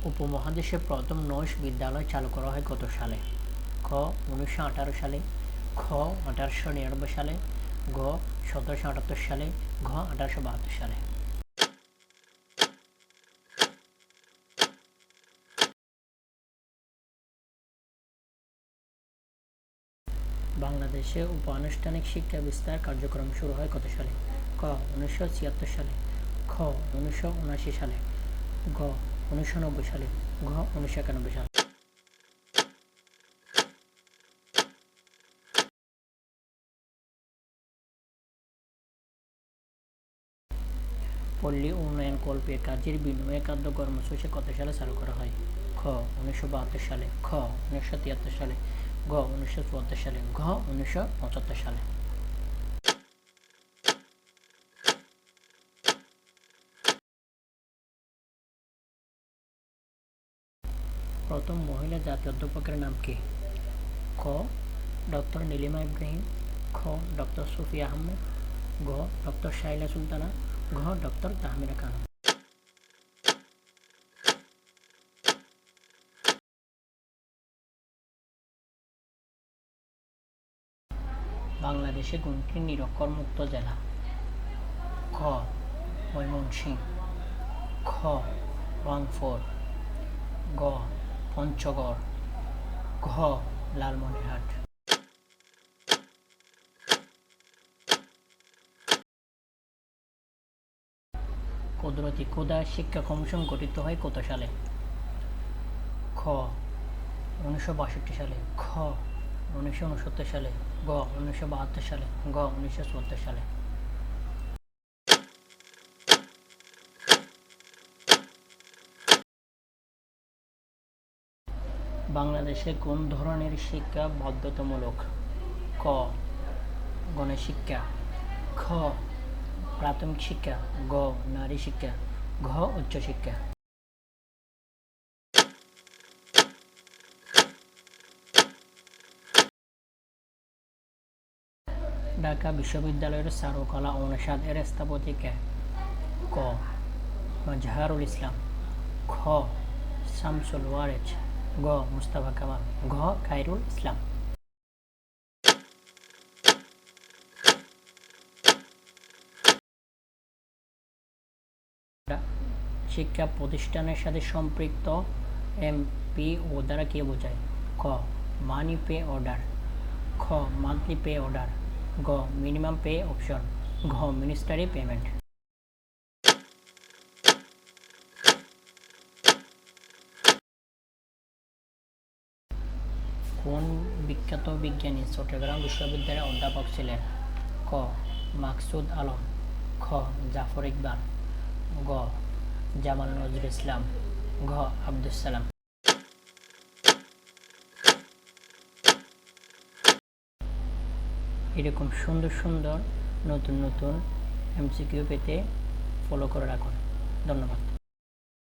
উপমহাদেশে প্রথম নৈশ বিদ্যালয় চালু করা হয় কত সালে? খ 1918 সালে, খ 1899 সালে, গ 1778 সালে, ঘ 1872 সালে। বাংলাদেশে উপ-আনুষ্ঠানিক শিক্ষা বিস্তার কার্যক্রম শুরু হয় কত সালে? ক 1976 সালে, খ 1979 সালে, গ 1990 সালে, ঘ 1991 সালে। পল্লী উন্নয়ন কল্পে কাজের বিনিময়ে খাদ্য কর্মসূচি কত সালে চালু করা হয়? খ 1972 সালে, খ 1973 সালে, গ 1974 সালে, ঘ 1975 সালে। প্রথম মহিলা জাতীয় অধ্যাপকের নাম কি? ক ডক্টর নীলিমা ইব্রাহিম, খ ডক্টর সুফিয়া আহমেদ, গ ডক্টর শাইলা সুলতানা, ঘ ডক্টর তাহমিনা খানম। বাংলাদেশে কোনটি নিরক্ষর মুক্ত জেলা? খ ময়মনসিংহ, খ রংপুর, গ পঞ্চগড়, ঘ লালমনিরহাট। কুদরতি ক্ষুধা শিক্ষা কমিশন গঠিত হয় কত সালে? খ 1962 সালে, খ 1969 সালে, গ 1972 সালে, ঘ 1974 সালে। বাংলাদেশে কোন ধরনের শিক্ষা বাধ্যতামূলক? ক গণশিক্ষা, খ প্রাথমিক শিক্ষা, গ নারী শিক্ষা, ঘ উচ্চশিক্ষা। ঢাকা বিশ্ববিদ্যালয়ের চারুকলা অনুষদ এর স্থপতি কে? ক মাজহারুল ইসলাম, খ শামসুল ওয়ারেজ, গ মুস্তাফা কামাল, ঘ খায়রুল ইসলাম। শিক্ষা প্রতিষ্ঠানের সাথে সম্পৃক্ত এমপিও দ্বারা কে বোঝায়? ক মানি পে অর্ডার, খ মান্থলি পে অর্ডার, গ মিনিমাম পে অপশন, ঘ মিনিস্টারি পেমেন্ট। কোন বিখ্যাত বিজ্ঞানী চট্টগ্রাম বিশ্ববিদ্যালয়ের অধ্যাপক ছিলেন? ক মাকসুদ আলম, খ জাফর ইকবাল, গ জামাল নজরুল ইসলাম, ঘ আব্দুস সালাম। এরকম সুন্দর সুন্দর নতুন নতুন এমসিকিউ পেতে ফলো করে রাখুন। ধন্যবাদ।